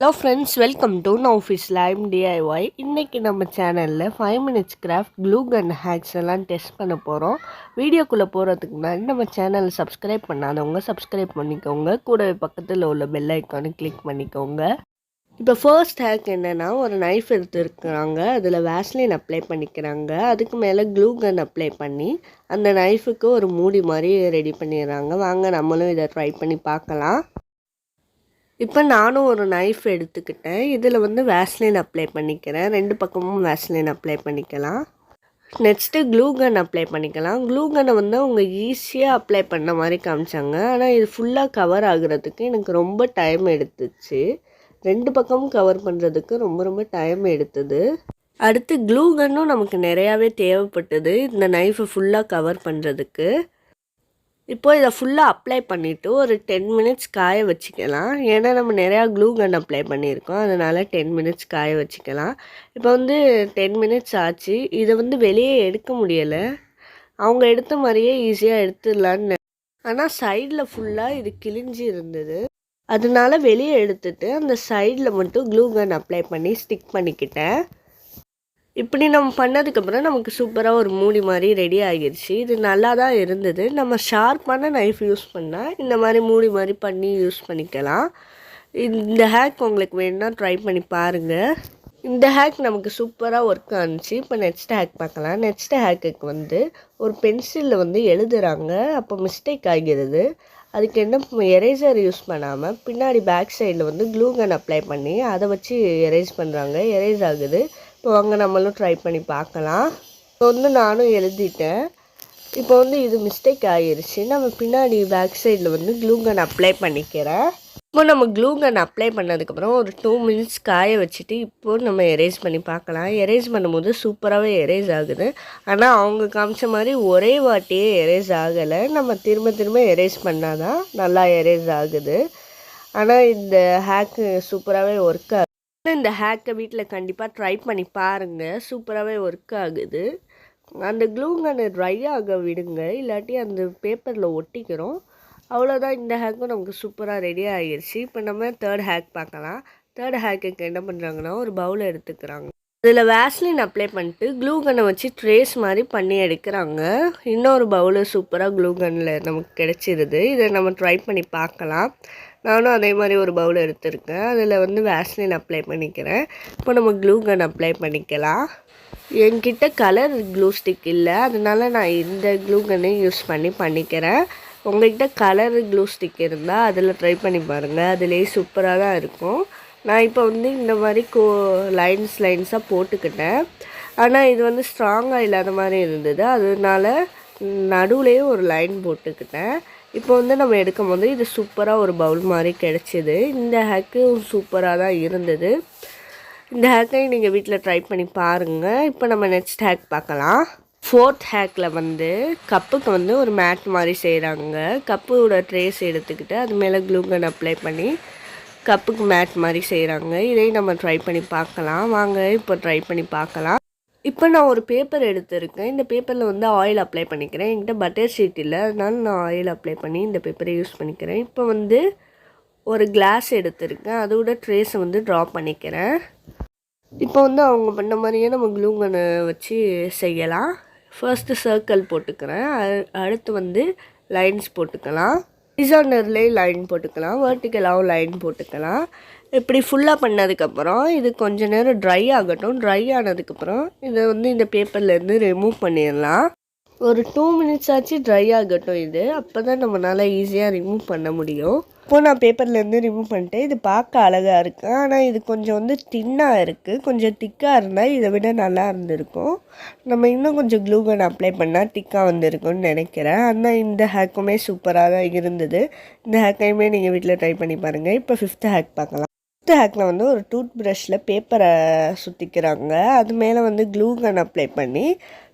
Hello friends, welcome to Nofish Lime DIY. இன்னைக்கு நம்ம சேனலில் 5 minutes craft glue gun hacks எல்லாம் டெஸ்ட் பண்ண போகிறோம். வீடியோக்குள்ளே போகிறதுக்கு முன்னாடி நம்ம சேனலை சப்ஸ்கிரைப் பண்ணாதவங்க சப்ஸ்கிரைப் பண்ணிக்கோங்க. கூடவே பக்கத்தில் உள்ள பெல் ஐக்கானை கிளிக் பண்ணிக்கோங்க. இப்போ ஃபர்ஸ்ட் ஹேக் என்னென்னா, ஒரு நைஃப் எடுத்துருக்குறாங்க, அதில் வேஸ்லின் அப்ளை பண்ணிக்கிறாங்க, அதுக்கு மேலே க்ளூ கன் அப்ளை பண்ணி அந்த நைஃபுக்கு ஒரு மூடி மாதிரி ரெடி பண்ணிடுறாங்க. வாங்க நம்மளும் இதை ட்ரை பண்ணி பார்க்கலாம். இப்போ நானும் ஒரு நைஃப் எடுத்துக்கிட்டேன். இதில் வேஸ்லின் அப்ளை பண்ணிக்கிறேன். 2 பக்கமும் வேஸ்லின் அப்ளை பண்ணிக்கலாம். நெக்ஸ்ட்டு க்ளூ கன் அப்ளை பண்ணிக்கலாம். க்ளூ கன்னை அவங்க ஈஸியாக அப்ளை பண்ண மாதிரி காமிச்சாங்க. ஆனால் இது ஃபுல்லாக கவர் ஆகுறதுக்கு எனக்கு ரொம்ப டைம் எடுத்துச்சு. 2 பக்கமும் கவர் பண்ணுறதுக்கு ரொம்ப டைம் எடுத்தது. அடுத்து க்ளூ கன்னும் நமக்கு நிறையாவே தேவைப்பட்டது இந்த நைஃபை ஃபுல்லாக கவர் பண்ணுறதுக்கு. இப்போ இதை ஃபுல்லாக அப்ளை பண்ணிவிட்டு ஒரு 10 மினிட்ஸ் காய வச்சுக்கலாம். ஏன்னா நம்ம நிறையா க்ளூ கன் அப்ளை பண்ணியிருக்கோம், அதனால் 10 மினிட்ஸ் காய வச்சுக்கலாம். இப்போ 10 மினிட்ஸ் ஆச்சு. இதை வெளியே எடுக்க முடியலை. அவங்க எடுத்த மாதிரியே ஈஸியாக எடுத்துடலான்னு, ஆனால் சைடில் ஃபுல்லாக இது கிழிஞ்சி இருந்தது. அதனால வெளியே எடுத்துட்டு அந்த சைடில் மட்டும் க்ளூ கன் அப்ளை பண்ணி ஸ்டிக் பண்ணிக்கிட்டேன். இப்படி நம்ம பண்ணதுக்கப்புறம் நமக்கு சூப்பராக ஒரு மூடி மாதிரி ரெடி ஆகிடுச்சு. இது நல்லா தான் இருந்தது. நம்ம ஷார்ப்பான நைஃப் யூஸ் பண்ணால் இந்த மாதிரி மூடி மாதிரி பண்ணி யூஸ் பண்ணிக்கலாம். இந்த ஹேக் உங்களுக்கு வேணும்னா ட்ரை பண்ணி பாருங்கள். இந்த ஹேக் நமக்கு சூப்பராக ஒர்க் ஆனிச்சு. இப்போ நெக்ஸ்ட் ஹேக் பார்க்கலாம். நெக்ஸ்ட் ஹேக்குக்கு ஒரு பென்சிலில் எழுதுகிறாங்க, அப்போ மிஸ்டேக் ஆகிறது. அதுக்கு என்ன, எரேசர் யூஸ் பண்ணாமல் பின்னாடி பேக் சைடில் க்ளூ கன் அப்ளை பண்ணி அதை வச்சு எரேஸ் பண்ணுறாங்க. எரேஸ் ஆகுது. இப்போ வாங்க நம்மளும் ட்ரை பண்ணி பார்க்கலாம். இப்போ நானும் எழுதிட்டேன். இப்போ இது மிஸ்டேக் ஆகிருச்சு. நம்ம பின்னாடி பேக் சைடில் க்ளூ கன் அப்ளை பண்ணிக்கிறேன். இப்போ நம்ம க்ளூ கன் அப்ளை பண்ணதுக்கப்புறம் ஒரு 2 மினிட்ஸ் காய வச்சுட்டு இப்போது நம்ம எரேஸ் பண்ணி பார்க்கலாம். எரேஸ் பண்ணும்போது சூப்பராகவே எரேஸ் ஆகுது. ஆனால் அவங்க காமிச்ச மாதிரி ஒரே வாட்டியே எரேஸ் ஆகலை. நம்ம திரும்ப எரேஸ் பண்ணால் தான் நல்லா எரேஸ் ஆகுது. ஆனால் இந்த ஹேக்கு சூப்பராகவே ஒர்க் ஆகுது. இந்த ஹேக்கை வீட்டில் கண்டிப்பாக ட்ரை பண்ணி பாருங்கள். சூப்பராகவே ஒர்க் ஆகுது. அந்த க்ளூ கன்னை ட்ரை ஆக விடுங்க, இல்லாட்டி அந்த பேப்பரில் ஒட்டிக்கிறோம். அவ்வளோதான். இந்த ஹேக்கும் நமக்கு சூப்பராக ரெடி ஆகிடுச்சு. இப்போ நம்ம தேர்ட் ஹேக் பார்க்கலாம். தேர்ட் ஹேக்குக்கு என்ன பண்ணுறாங்கன்னா, ஒரு பவுல் எடுத்துக்கிறாங்க, அதில் வேஸ்லின் அப்ளை பண்ணிட்டு க்ளூ கன்னை வச்சு ட்ரேஸ் மாதிரி பண்ணி எடுக்கிறாங்க. இன்னொரு பவுலு சூப்பராக க்ளூ கன்னில் நமக்கு கிடச்சிருது. இதை நம்ம ட்ரை பண்ணி பார்க்கலாம். நானும் அதே மாதிரி ஒரு பவுல் எடுத்திருக்கேன். அதில் வேஸ்லின் அப்ளை பண்ணிக்கிறேன். இப்போ நம்ம க்ளூ கன் அப்ளை பண்ணிக்கலாம். என்கிட்ட கலர் க்ளூ ஸ்டிக் இல்லை, அதனால நான் இந்த க்ளூ கன்னை யூஸ் பண்ணிக்கிறேன். உங்கள்கிட்ட கலர் க்ளூ ஸ்டிக் இருந்தால் அதில் ட்ரை பண்ணி பாருங்கள். அதிலே சூப்பராக தான் இருக்கும். நான் இப்போ இந்த மாதிரி லைன்ஸாக போட்டுக்கிட்டேன். ஆனால் இது ஸ்ட்ராங்காக இல்லாத மாதிரி இருந்தது, அதனால நடுவுலேயே ஒரு லைன் போட்டுக்கிட்டேன். இப்போ நம்ம எடுக்கும் போது இது சூப்பராக ஒரு பவுல் மாதிரி கிடச்சிது. இந்த ஹேக்கு சூப்பராக தான் இருந்தது. இந்த ஹேக்கை நீங்கள் வீட்டில் ட்ரை பண்ணி பாருங்கள். இப்போ நம்ம நெக்ஸ்ட் ஹேக் பார்க்கலாம். ஃபோர்த் ஹேக்கில் கப்புக்கு ஒரு மேட் மாதிரி செய்கிறாங்க. கப்போட ட்ரேஸ் எடுத்துக்கிட்டு அது மேலே க்ளூ கன் அப்ளை பண்ணி கப்புக்கு மேட் மாதிரி செய்கிறாங்க. இதையும் நம்ம ட்ரை பண்ணி பார்க்கலாம். வாங்க இப்போ ட்ரை பண்ணி பார்க்கலாம். இப்போ நான் ஒரு பேப்பர் எடுத்திருக்கேன். இந்த பேப்பரில் ஆயில் அப்ளை பண்ணிக்கிறேன். என்கிட்ட பட்டர் ஷீட் இல்லை, அதனால நான் ஆயில் அப்ளை பண்ணி இந்த பேப்பரை யூஸ் பண்ணிக்கிறேன். இப்போ ஒரு கிளாஸ் எடுத்திருக்கேன், அதோட ட்ரேஸை ட்ரா பண்ணிக்கிறேன். இப்போ அவங்க பண்ண மாதிரியே நம்ம க்ளூ கன்னை வச்சு செய்யலாம். ஃபர்ஸ்ட்டு சர்க்கிள் போட்டுக்கிறேன். அடுத்து லைன்ஸ் போட்டுக்கலாம். ஹரிசாண்டல்லையும் லைன் போட்டுக்கலாம், வெர்டிக்கலாகவும் லைன் போட்டுக்கலாம். இப்படி ஃபுல்லாக பண்ணதுக்கப்புறம் இது கொஞ்சம் நேரம் ட்ரை ஆகட்டும். ட்ரை ஆனதுக்கப்புறம் இதை இந்த பேப்பர்லேருந்து ரிமூவ் பண்ணிடலாம். ஒரு 2 மினிட்ஸ் ஆச்சு ட்ரை ஆகட்டும். இது அப்போ தான் நம்மளால் ஈஸியாக ரிமூவ் பண்ண முடியும். இப்போது நான் பேப்பர்லேருந்து ரிமூவ் பண்ணிட்டேன். இது பார்க்க அழகாக இருக்குது, ஆனால் இது கொஞ்சம் தின்னாக இருக்குது. கொஞ்சம் திக்காக இருந்தால் இதை விட நல்லா இருந்திருக்கும். நம்ம இன்னும் கொஞ்சம் க்ளூ கன் அப்ளை பண்ணால் திக்காக வந்திருக்கும்னு நினைக்கிறேன். ஆனால் இந்த ஹேக்குமே சூப்பராக தான் இருந்தது. இந்த ஹேக்கையுமே நீங்கள் வீட்டில் ட்ரை பண்ணி பாருங்கள். இப்போ 5th ஹேக் பார்க்கலாம். 5th ஹேக்கில் ஒரு டூத் ப்ரஷில் பேப்பரை சுற்றிக்கிறாங்க. அது மேலே க்ளூ கன் அப்ளை பண்ணி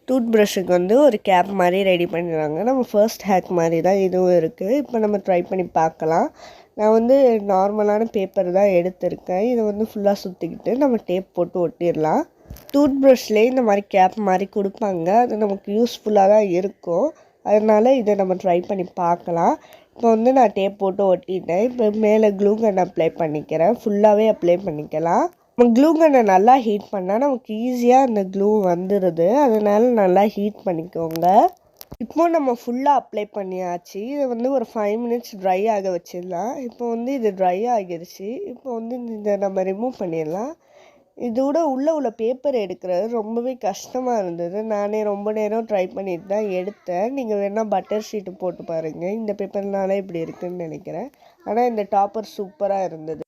டூத் ப்ரஷ்ஷுக்கு ஒரு கேப் மாதிரி ரெடி பண்ணிடுறாங்க. நம்ம ஃபர்ஸ்ட் ஹேக் மாதிரி தான் இதுவும் இருக்குது. இப்போ நம்ம ட்ரை பண்ணி பார்க்கலாம். நான் நார்மலான பேப்பர் தான் எடுத்திருக்கேன். இதை ஃபுல்லாக சுற்றிக்கிட்டு நம்ம டேப் போட்டு ஒட்டிடலாம். டூத் ப்ரஷ்லேயே இந்த மாதிரி கேப் மாதிரி கொடுப்பாங்க. அது நமக்கு யூஸ்ஃபுல்லாக தான் இருக்கும். அதனால் இதை நம்ம ட்ரை பண்ணி பார்க்கலாம். இப்போ வந்து நான் டேப் போட்டு ஒட்டிட்டேன். இப்போ மேலே க்ளூ கன் அப்ளை பண்ணிக்கிறேன். ஃபுல்லாகவே அப்ளை பண்ணிக்கலாம். நம்ம க்ளூ கன்னை நல்லா ஹீட் பண்ணால் நமக்கு ஈஸியாக அந்த க்ளூ வந்துடுது. அதனால நல்லா ஹீட் பண்ணிக்கோங்க. இப்போ நம்ம ஃபுல்லாக அப்ளை பண்ணியாச்சு. இதை வந்து ஒரு 5 மினிட்ஸ் ட்ரை ஆக வச்சிடலாம். இப்போ வந்து இது ட்ரை ஆகிடுச்சு. இப்போ வந்து இதை நம்ம ரிமூவ் பண்ணிடலாம். இதோட உள்ள பேப்பர் எடுக்கிறது ரொம்பவே கஷ்டமாக இருந்தது. நானே ரொம்ப நேரம் ட்ரை பண்ணிட்டு தான் எடுத்தேன். நீங்கள் வேணால் பட்டர் ஷீட்டு போட்டு பாருங்கள். இந்த பேப்பர்னால இப்படி இருக்குதுன்னு நினைக்கிறேன். ஆனால் இந்த டாப்பர் சூப்பராக இருந்தது.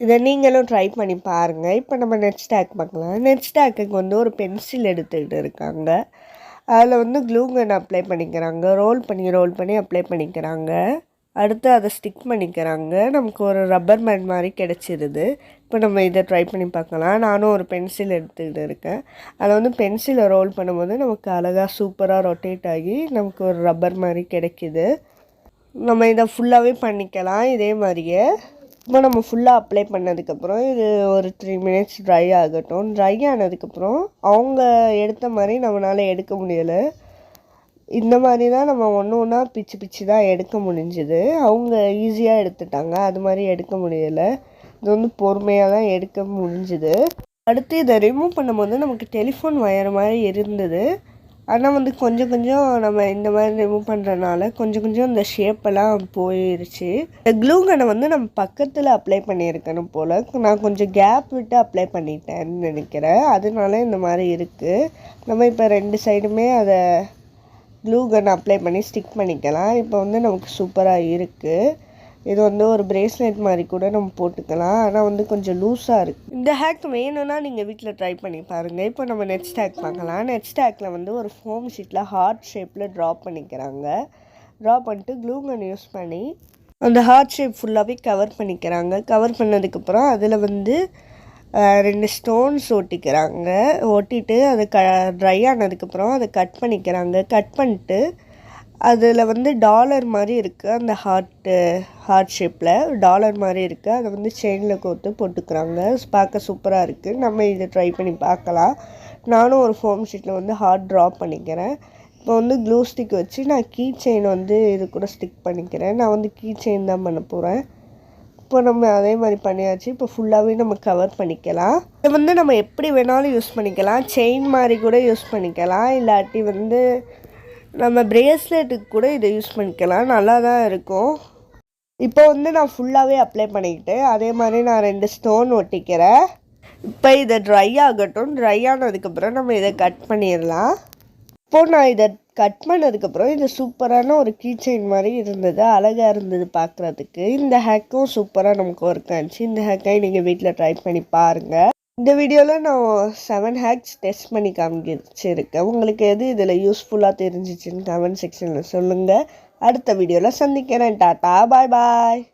இதை நீங்களும் ட்ரை பண்ணி பாருங்கள். இப்போ நம்ம நெட் ஸ்டாக் பார்க்கலாம். நெட் ஸ்டாக்குக்கு வந்து ஒரு பென்சில் எடுத்துக்கிட்டு இருக்காங்க. அதில் வந்து க்ளூ கன் அப்ளை பண்ணிக்கிறாங்க. ரோல் பண்ணி அப்ளை பண்ணிக்கிறாங்க. அடுத்து அதை ஸ்டிக் பண்ணிக்கிறாங்க. நமக்கு ஒரு ரப்பர் பேண்ட் மாதிரி கிடச்சிருது. இப்போ நம்ம இதை ட்ரை பண்ணி பார்க்கலாம். நானும் ஒரு பென்சில் எடுத்துக்கிட்டு இருக்கேன். அதை வந்து பென்சிலை ரோல் பண்ணும்போது நமக்கு அழகாக சூப்பராக ரொட்டேட் ஆகி நமக்கு ஒரு ரப்பர் மாதிரி கிடைக்கிது. நம்ம இதை ஃபுல்லாகவே பண்ணிக்கலாம் இதே மாதிரியே. இப்போ நம்ம ஃபுல்லாக அப்ளை பண்ணதுக்கப்புறம் இது ஒரு 3 மினிட்ஸ் ட்ரை ஆகட்டும். ட்ரை ஆனதுக்கப்புறம் அவங்க எடுத்த மாதிரி நம்மளால் எடுக்க முடியலை. இந்த மாதிரி தான் நம்ம ஒன்று பிச்சு தான் எடுக்க முடிஞ்சுது. அவங்க ஈஸியாக எடுத்துட்டாங்க. அது மாதிரி எடுக்க முடியலை. இது வந்து பொறுமையாக தான் எடுக்க முடிஞ்சுது. அடுத்து இதை ரிமூவ் பண்ணும்போது நமக்கு டெலிஃபோன் வயர் மாதிரி இருந்தது. ஆனால் வந்து கொஞ்சம் நம்ம இந்த மாதிரி ரிமூவ் பண்ணுறதுனால கொஞ்சம் இந்த ஷேப்பெல்லாம் போயிடுச்சு. இந்த க்ளூ கன்னை வந்து நம்ம பக்கத்தில் அப்ளை பண்ணியிருக்கணும் போல். நான் கொஞ்சம் கேப் விட்டு அப்ளை பண்ணிட்டேன்னு நினைக்கிறேன். அதனால இந்த மாதிரி இருக்குது. நம்ம இப்போ 2 சைடுமே அதை க்ளூ கன் அப்ளை பண்ணி ஸ்டிக் பண்ணிக்கலாம். இப்போ வந்து நமக்கு சூப்பராக இருக்குது. இது வந்து ஒரு பிரேஸ்லெட் மாதிரி கூட நம்ம போட்டுக்கலாம். ஆனால் வந்து கொஞ்சம் லூஸாக இருக்குது. இந்த ஹேக் வேணும்னா நீங்கள் வீட்டில் ட்ரை பண்ணி பாருங்கள். இப்போ நம்ம நெட் ஸ்டாக் பார்க்கலாம். நெட் ஸ்டாக்கில் வந்து ஒரு ஃபோம் ஷீட்டில் ஹார்ட் ஷேப்பில் ட்ரா பண்ணிக்கிறாங்க. ட்ரா பண்ணிட்டு க்ளூ கன் யூஸ் பண்ணி அந்த ஹார்ட் ஷேப் ஃபுல்லாகவே கவர் பண்ணிக்கிறாங்க. கவர் பண்ணதுக்கப்புறம் அதில் வந்து 2 ஸ்டோன்ஸ் ஒட்டிக்கிறாங்க. ஒட்டிட்டு அது ட்ரை ஆனதுக்கப்புறம் அதை கட் பண்ணிக்கிறாங்க. கட் பண்ணிட்டு அதில் வந்து டாலர் மாதிரி இருக்குது. அந்த ஹார்ட் ஷேப்பில் டாலர் மாதிரி இருக்குது. அதை வந்து செயினில் கோர்த்து போட்டுக்கிறாங்க. பார்க்க சூப்பராக இருக்குது. நம்ம இதை ட்ரை பண்ணி பார்க்கலாம். நானும் ஒரு ஃபோம் ஷீட்டில் வந்து ஹார்ட் ட்ரா பண்ணிக்கிறேன். இப்போ வந்து க்ளூ ஸ்டிக் வச்சு நான் கீ செயின் வந்து இது கூட ஸ்டிக் பண்ணிக்கிறேன். நான் வந்து கீ செயின் தான் பண்ண போகிறேன். இப்போ நம்ம அதே மாதிரி பண்ணியாச்சு. இப்போ ஃபுல்லாகவே நம்ம கவர் பண்ணிக்கலாம். இதை வந்து நம்ம எப்படி வேணாலும் யூஸ் பண்ணிக்கலாம். செயின் மாதிரி கூட யூஸ் பண்ணிக்கலாம். இல்லாட்டி வந்து நம்ம பிரேஸ்லெட்டுக்கு கூட இதை யூஸ் பண்ணிக்கலாம். நல்லா தான் இருக்கும். இப்போ வந்து நான் ஃபுல்லாகவே அப்ளை பண்ணிக்கிட்டு அதே மாதிரி நான் 2 ஸ்டோன் ஒட்டிக்கிறேன். இப்போ இதை ட்ரை ஆகட்டும். ட்ரை ஆனதுக்கப்புறம் நம்ம இதை கட் பண்ணிடலாம். இப்போது நான் இதை கட் பண்ணதுக்கப்புறம் இது சூப்பரான ஒரு கீ செயின் மாதிரி இருந்தது. அழகாக இருந்தது பார்க்குறதுக்கு. இந்த ஹேக்கும் சூப்பராக நமக்கு ஒர்க் ஆச்சு. இந்த ஹேக்கை நீங்கள் வீட்டில் ட்ரை பண்ணி பாருங்கள். இந்த வீடியோவில் நான் 7 ஹேக்ஸ் டெஸ்ட் பண்ணி காமிச்சிருக்கேன். உங்களுக்கு எது இதில் யூஸ்ஃபுல்லாக தெரிஞ்சிச்சுன்னு கமெண்ட் செக்ஷனில் சொல்லுங்கள். அடுத்த வீடியோவில் சந்திக்கிறேன். டாட்டா பாய் பாய்.